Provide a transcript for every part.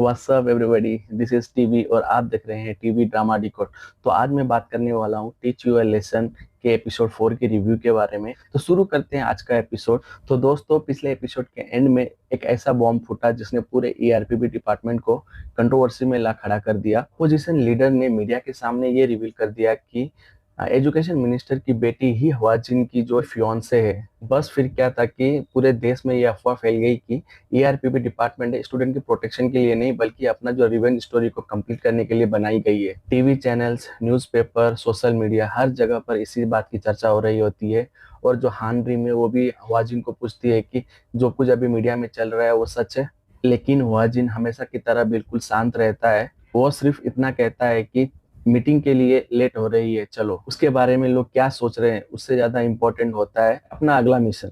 What's up everybody, this is TV और आप देख रहे हैं टीवी ड्रामा डिकोड। तो आज मैं बात करने वाला हूँ टीच यू अ लेसन के एपिसोड 4 के रिव्यू के बारे में। तो शुरू करते हैं आज का एपिसोड। तो दोस्तों, पिछले एपिसोड के एंड में एक ऐसा बॉम्ब फूटा जिसने पूरे ईआरपीबी डिपार्टमेंट को कंट्रोवर्सी में ला खड़ा कर दिया। पोजीशन लीडर ने मीडिया के सामने ये रिवील कर दिया कि एजुकेशन मिनिस्टर की बेटी ही हवाजिन की जो फियांसे है। बस फिर क्या था कि पूरे देश में ये अफवाह फैल गई कि ईआरपीबी डिपार्टमेंट स्टूडेंट की प्रोटेक्शन के लिए नहीं बल्कि अपना जो रिवेंज स्टोरी को कंप्लीट करने के लिए बनाई गई है। TV channels, newspaper, social media, हर जगह पर इसी बात की चर्चा हो रही होती है। और जो हान रीम है वो भी हवाजिन को पूछती है कि जो कुछ अभी मीडिया में चल रहा है वो सच है। लेकिन हवाजिन हमेशा की तरह बिल्कुल शांत रहता है। वो सिर्फ इतना कहता है कि मीटिंग के लिए लेट हो रही है, चलो। उसके बारे में लोग क्या सोच रहे हैं उससे ज्यादा इम्पोर्टेंट होता है अपना अगला मिशन।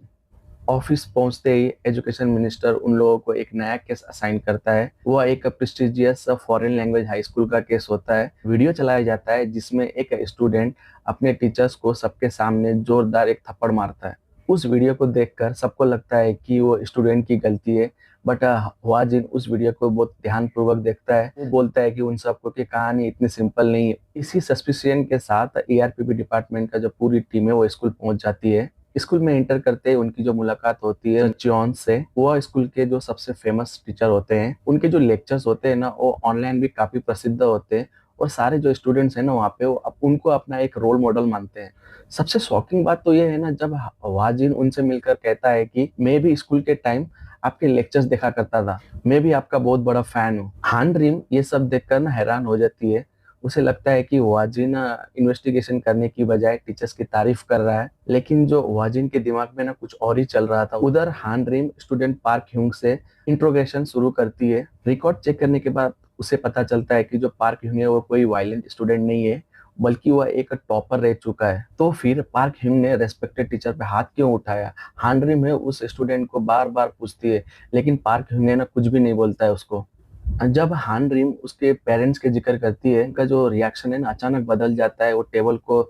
ऑफिस पहुंचते ही एजुकेशन मिनिस्टर उन लोगों को एक नया केस असाइन करता है। वह एक prestigious foreign language high school का केस होता है। वीडियो चलाया जाता है जिसमें एक स्टूडेंट अपने टीचर्स को सबके सामने जोरदार एक थप्पड़ मारता है। उस वीडियो को देखकर सबको लगता है कि वो स्टूडेंट की गलती है, बट हुआजिन उस वीडियो को बहुत ध्यानपूर्वक देखता है। वो बोलता है कि उन सबको की कहानी इतनी सिंपल नहीं है। इसी सस्पिशियन के साथ ईआरपीबी डिपार्टमेंट का जो पूरी टीम है वो स्कूल पहुंच जाती है। स्कूल में इंटर करते ही उनकी जो मुलाकात होती है जॉन से। वो स्कूल के जो सबसे फेमस टीचर होते हैं। उनके जो लेक्चर्स होते हैं ना वो ऑनलाइन भी काफी प्रसिद्ध होते हैं। और सारे जो स्टूडेंट्स हैं ना वहाँ पे वो उनको अपना एक रोल मॉडल मानते हैं। सबसे शॉकिंग बात तो ये है ना, जब वाजिन उनसे मिलकर कहता है कि मैं भी स्कूल के टाइम आपके लेक्चर्स देखा करता था, मैं भी आपका बहुत बड़ा फैन हूँ। हान रीम ये सब देखकर ना हैरान हो जाती है। उसे लगता है कि वाजिन इन्वेस्टिगेशन करने की बजाय टीचर्स की तारीफ कर रहा है। लेकिन जो वाजिन के दिमाग में ना कुछ और ही चल रहा था। उधर हान रीम स्टूडेंट पार्क ह्यूंग से इंट्रोगेशन शुरू करती है। रिकॉर्ड चेक करने के बाद उसे पता चलता है कि जो पार्क ह्यूंग है वो कोई वायलेंट स्टूडेंट नहीं है, बल्कि वह एक टॉपर रह चुका है। तो फिर पार्क ह्यूंग ने रेस्पेक्टेड टीचर पे हाथ क्यों उठाया? हान रीम है उस स्टूडेंट को बार बार पूछती है, लेकिन पार्क ह्यूंग ने ना कुछ भी नहीं बोलता है उसको। जब हान रीम उसके पेरेंट्स के जिक्र करती है, उनका जो रिएक्शन है ना अचानक बदल जाता है। वो टेबल को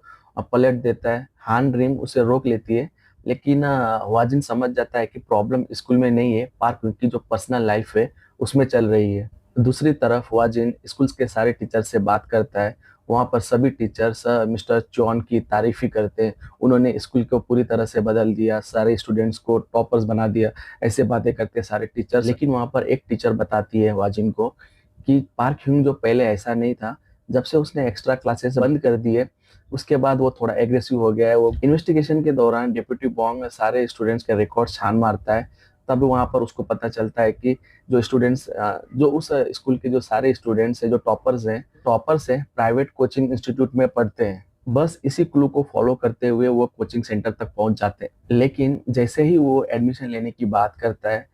पलट देता है। हान रीम उसे रोक लेती है, लेकिन वाजिन समझ जाता है कि प्रॉब्लम स्कूल में नहीं है, पार्क की जो पर्सनल लाइफ है उसमें चल रही है। दूसरी तरफ वाजिन स्कूल के सारे टीचर से बात करता है। वहाँ पर सभी टीचर्स मिस्टर चॉन की तारीफ ही करते हैं। उन्होंने स्कूल को पूरी तरह से बदल दिया, सारे स्टूडेंट्स को टॉपर्स बना दिया। ऐसे बातें करते हैं सारे टीचर्स। लेकिन वहाँ पर एक टीचर बताती है वाजिन को कि पार्क ह्यूंग जो पहले ऐसा नहीं था। जब से उसने एक्स्ट्रा क्लासेस बंद कर दिए उसके बाद वो थोड़ा एग्रेसिव हो गया है। वो इन्वेस्टिगेशन के दौरान डेप्यूटी बॉन्ग सारे स्टूडेंट्स के रिकॉर्ड छान मारता है। तब वहाँ पर उसको पता चलता है कि जो स्टूडेंट्स, जो उस स्कूल के जो सारे स्टूडेंट्स हैं, जो टॉपर्स हैं प्राइवेट कोचिंग इंस्टीट्यूट में पढ़ते हैं। बस इसी क्लू को फॉलो करते हुए वो कोचिंग सेंटर तक पहुंच जाते हैं। लेकिन जैसे ही वो एडमिशन लेने की बात करता है,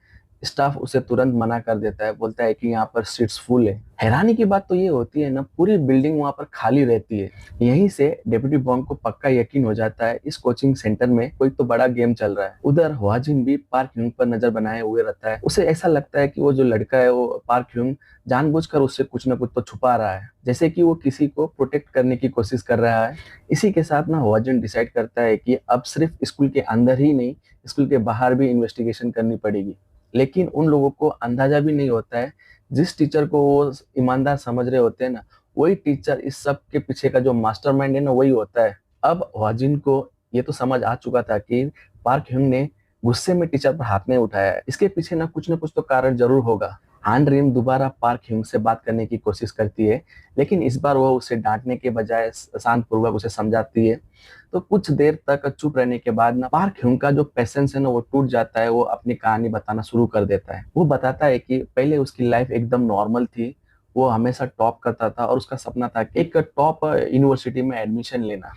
स्टाफ उसे तुरंत मना कर देता है, बोलता है कि यहाँ पर सीट्स फुल है। हैरानी की बात तो ये होती है ना, पूरी बिल्डिंग वहाँ पर खाली रहती है। यहीं से डेप्यूटी बॉन्ग को पक्का यकीन हो जाता है इस कोचिंग सेंटर में कोई तो बड़ा गेम चल रहा है। उधर हुआजिन भी पार्क ह्यूंग पर नजर बनाए हुए रहता है। उसे ऐसा लगता है कि वो जो लड़का है वो पार्क ह्यूंग जानबूझकर उससे कुछ ना कुछ तो छुपा रहा है, जैसे कि वो किसी को प्रोटेक्ट करने की कोशिश कर रहा है। इसी के साथ ना हुआजिन डिसाइड करता है कि अब सिर्फ स्कूल के अंदर ही नहीं, स्कूल के बाहर भी इन्वेस्टिगेशन करनी पड़ेगी। लेकिन उन लोगों को अंदाजा भी नहीं होता है, जिस टीचर को वो ईमानदार समझ रहे होते हैं ना, वही टीचर इस सब के पीछे का जो मास्टरमाइंड है ना वही होता है। अब वाजिन को ये तो समझ आ चुका था कि पार्क ह्यूंग ने गुस्से में टीचर पर हाथ नहीं उठाया है, इसके पीछे ना कुछ तो कारण जरूर होगा। हान रीम दोबारा पार्क ह्यूंग से बात करने की कोशिश करती है, लेकिन इस बार वह उसे डांटने के बजाय शांत पूर्वक उसे समझाती है। तो कुछ देर तक चुप रहने के बाद ना पार्क ह्यूंग का जो पेशेंस है ना वो टूट जाता है। वो अपनी कहानी बताना शुरू कर देता है। वो बताता है कि पहले उसकी लाइफ एकदम नॉर्मल थी। वो हमेशा टॉप करता था और उसका सपना था कि एक टॉप यूनिवर्सिटी में एडमिशन लेना।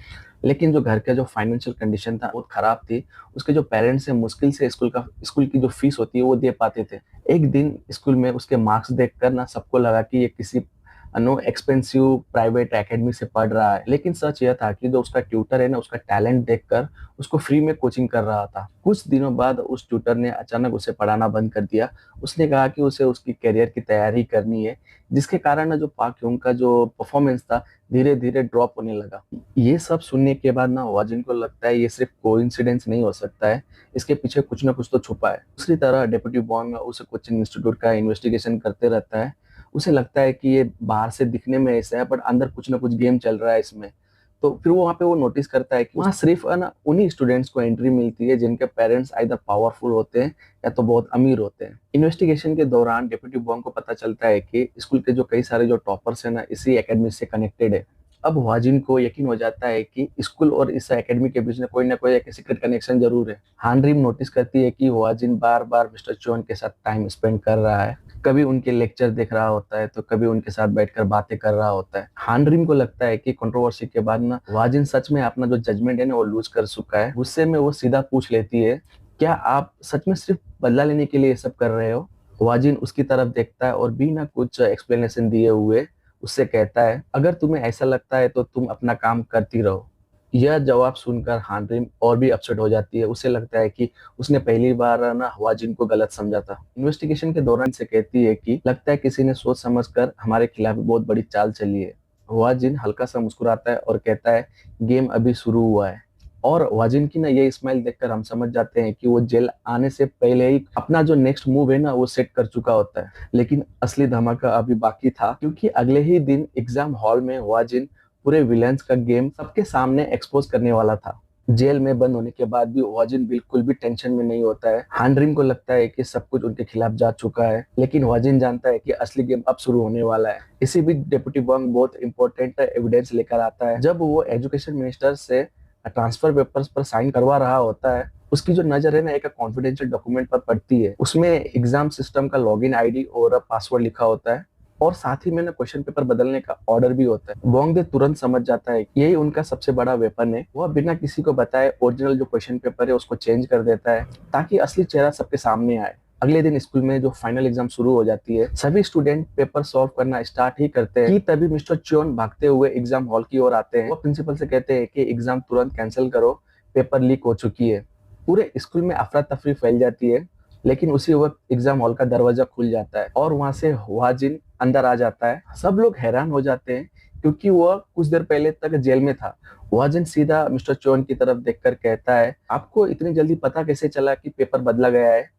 लेकिन जो घर का जो फाइनेंशियल कंडीशन था बहुत खराब थी। उसके जो पेरेंट्स है मुश्किल से स्कूल की जो फीस होती है वो दे पाते थे। एक दिन स्कूल में उसके मार्क्स देखकर ना सबको लगा कि ये किसी नो एक्सपेंसिव प्राइवेट एकेडमी से पढ़ रहा है। लेकिन सच यह था कि जो उसका ट्यूटर है ना उसका टैलेंट देखकर उसको फ्री में कोचिंग कर रहा था। कुछ दिनों बाद उस ट्यूटर ने अचानक उसे पढ़ाना बंद कर दिया। उसने कहा कि उसे उसकी करियर की तैयारी करनी है, जिसके कारण ना जो पाक ह्यूंग का जो परफॉर्मेंस था धीरे धीरे ड्रॉप होने लगा। ये सब सुनने के बाद ना वाजिन को लगता है ये सिर्फ कोइंसिडेंस नहीं हो सकता है, इसके पीछे कुछ ना कुछ तो छुपा है। दूसरी तरह डेप्यूटी बॉन्ग उस कोचिंग इंस्टीट्यूट का इन्वेस्टिगेशन करते रहता है। उसे लगता है कि ये बाहर से दिखने में ऐसा है बट अंदर कुछ ना कुछ गेम चल रहा है इसमें। तो फिर वो वहाँ पे वो नोटिस करता है कि वहाँ सिर्फ है ना उन्हीं स्टूडेंट्स को एंट्री मिलती है जिनके पेरेंट्स आइदर पावरफुल होते हैं या तो बहुत अमीर होते हैं। इन्वेस्टिगेशन के दौरान डेप्यूटी बॉन्ग को पता चलता है कि स्कूल के जो कई सारे जो टॉपर्स है ना इसी एकेडमी से कनेक्टेड है। अब हुआजिन को यकीन हो जाता है कि स्कूल और इस एकेडमी के बीच में कोई ना कोई एक सीक्रेट कनेक्शन जरूर है। हानरीम नोटिस करती है कि हुआजिन बार बार मिस्टर चोन के साथ टाइम स्पेंड कर रहा है, कभी उनके लेक्चर देख रहा होता है तो कभी उनके साथ बैठकर बातें कर रहा होता है। हानरीम को लगता है कि कंट्रोवर्सी के बाद ना हुआजिन सच में अपना जो जजमेंट है ना वो लूज कर चुका है। गुस्से में वो सीधा पूछ लेती है, क्या आप सच में सिर्फ बदला लेने के लिए ये सब कर रहे हो? हुआजिन उसकी तरफ देखता है और बिना कुछ एक्सप्लेनेशन दिए हुए उससे कहता है, अगर तुम्हें ऐसा लगता है तो तुम अपना काम करती रहो। यह जवाब सुनकर हानरीम और भी अपसेट हो जाती है। उसे लगता है कि उसने पहली बार ना हुआजिन को गलत समझा था। इन्वेस्टिगेशन के दौरान से कहती है कि लगता है किसी ने सोच समझकर हमारे खिलाफ बहुत बड़ी चाल चली है। हुआजिन हल्का सा मुस्कुराता है और कहता है, गेम अभी शुरू हुआ है। और हुआजिन की ना ये स्माइल देखकर हम समझ जाते हैं कि वो जेल आने से पहले ही अपना जो नेक्स्ट मूव है ना वो सेट कर चुका होता है। लेकिन असली धमाका अभी बाकी था, क्योंकि अगले ही दिन एग्जाम हॉल में हुआजिन पूरे विलेंस का गेम सबके सामने एक्सपोज करने वाला था। जेल में बंद होने के बाद भी हुआजिन बिल्कुल भी टेंशन में नहीं होता है। हानरीम को लगता है कि सब कुछ उनके खिलाफ जा चुका है, लेकिन हुआजिन जानता है कि असली गेम अब शुरू होने वाला है। इसी बीच डेप्यूटी बॉन्ग बहुत इंपॉर्टेंट एविडेंस लेकर आता है। जब वो एजुकेशन मिनिस्टर से ट्रांसफर पेपर्स पर साइन करवा रहा होता है, उसकी जो नजर है ना एक कॉन्फिडेंशियल डॉक्यूमेंट पर पड़ती है। उसमें एग्जाम सिस्टम का लॉगिन आईडी और पासवर्ड लिखा होता है और साथ ही में ना क्वेश्चन पेपर बदलने का ऑर्डर भी होता है। वोंग तुरंत समझ जाता है कि यही उनका सबसे बड़ा वेपन है। वह बिना किसी को बताए ओरिजिनल जो क्वेश्चन पेपर है उसको चेंज कर देता है ताकि असली चेहरा सबके सामने आए। अगले दिन स्कूल में जो फाइनल एग्जाम शुरू हो जाती है, सभी स्टूडेंट पेपर सॉल्व करना स्टार्ट ही करते हैं कि तभी मिस्टर चोन भागते हुए एग्जाम हॉल की ओर आते हैं। वो प्रिंसिपल से कहते हैं कि एग्जाम तुरंत कैंसिल करो, पेपर लीक हो चुकी है। पूरे स्कूल में अफरा तफरी फैल जाती है, लेकिन उसी वक्त एग्जाम हॉल का दरवाजा खुल जाता है और वहां से हुआजिन अंदर आ जाता है। सब लोग हैरान हो जाते हैं क्योंकि वह कुछ देर पहले तक जेल में था। हुआजिन सीधा मिस्टर चोन की तरफ देखकर कहता है, आपको इतनी जल्दी पता कैसे चला कि पेपर बदला गया है?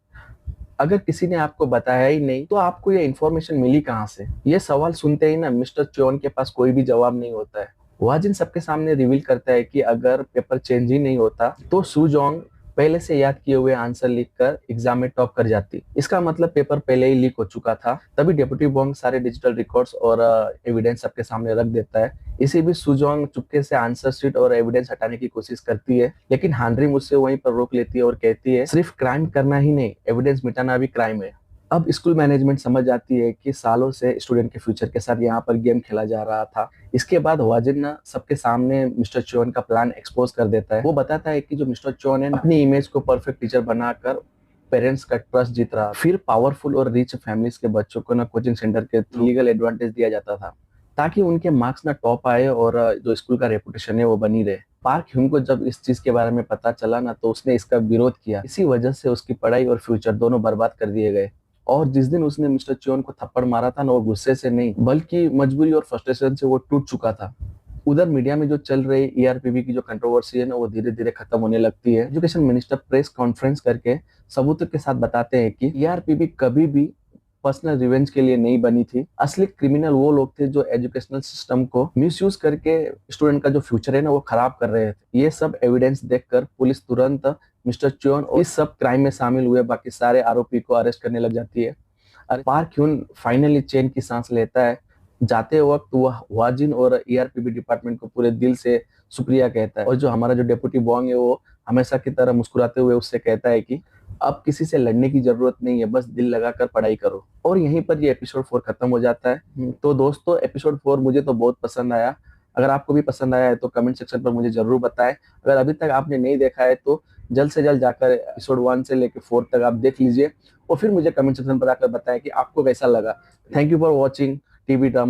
अगर किसी ने आपको बताया ही नहीं तो आपको ये इन्फॉर्मेशन मिली कहाँ से? ये सवाल सुनते ही ना मिस्टर चोन के पास कोई भी जवाब नहीं होता है। हुआजिन सबके सामने रिवील करता है कि अगर पेपर चेंज ही नहीं होता तो सुजोंग पहले से याद किए हुए आंसर लिखकर एग्जाम में टॉप कर जाती। इसका मतलब पेपर पहले ही लीक हो चुका था। तभी डेप्यूटी बॉन्ग सारे डिजिटल रिकॉर्ड्स और एविडेंस सबके सामने रख देता है। इसी बीच सुजोंग चुपके से आंसर शीट और एविडेंस हटाने की कोशिश करती है, लेकिन हानरीम उससे वहीं पर रोक लेती है और कहती है, सिर्फ क्राइम करना ही नहीं, एविडेंस मिटाना भी क्राइम है। अब स्कूल मैनेजमेंट समझ जाती है कि सालों से स्टूडेंट के फ्यूचर के साथ यहाँ पर गेम खेला जा रहा था। इसके बाद हुआजिन ना सबके सामने मिस्टर चोन का प्लान एक्सपोज कर देता है। वो बताता है कि जो मिस्टर चोन है अपनी इमेज को परफेक्ट टीचर बनाकर पेरेंट्स का ट्रस्ट जीत रहा, फिर पावरफुल और रिच फैमिलीज के बच्चों को ना कोचिंग सेंटर के थ्रू लीगल एडवांटेज दिया जाता था ताकि उनके मार्क्स ना टॉप आए और जो स्कूल का रेपुटेशन है वो बनी रहे। पार्क ह्यूम को जब इस चीज के बारे में पता चला ना तो उसने इसका विरोध किया। इसी वजह से उसकी पढ़ाई और फ्यूचर दोनों बर्बाद कर दिए गए। और जिस दिन उसने मिस्टर चोन को थप्पड़ मारा था ना वो गुस्से से नहीं बल्कि मजबूरी और फ्रस्ट्रेशन से वो टूट चुका था। उधर मीडिया में जो चल रही ईआरपीबी की जो कंट्रोवर्सी है ना वो धीरे धीरे खत्म होने लगती है। एजुकेशन मिनिस्टर प्रेस कॉन्फ्रेंस करके सबूतों के साथ बताते हैं कि ईआरपीबी कभी भी पर्सनल रिवेंज के लिए नहीं बनी थी। असली क्रिमिनल वो लोग थे जो एजुकेशनल सिस्टम को मिसयूज करके स्टूडेंट का जो फ्यूचर है ना वो खराब कर रहे थे। ये सब एविडेंस देखकर पुलिस तुरंत मिस्टर चोन और इस सब क्राइम में शामिल हुए बाकी सारे आरोपी को अरेस्ट करने लग जाती है। और पार्क ह्यून फाइनली चैन की सांस लेता है। जाते वक्त वह हुआजिन और ईआरपीबी डिपार्टमेंट को पूरे दिल से शुक्रिया कहता है। और जो हमारा जो डेप्यूटी बॉन्ग है वो हमेशा की तरह मुस्कुराते हुए उससे कहता है कि अब किसी से लड़ने की जरूरत नहीं है, बस दिल लगाकर पढ़ाई करो। और यहीं पर ये एपिसोड 4 खत्म हो जाता है। तो दोस्तों एपिसोड 4 मुझे तो बहुत पसंद आया। अगर आपको भी पसंद आया है तो कमेंट सेक्शन पर मुझे जरूर बताएं। अगर अभी तक आपने नहीं देखा है तो जल्द से जल्द जाकर एपिसोड 1 से लेकर 4 तक आप देख लीजिए और फिर मुझे कमेंट सेक्शन पर आकर बताएं कि आपको कैसा लगा। Thank you for watching TV drama.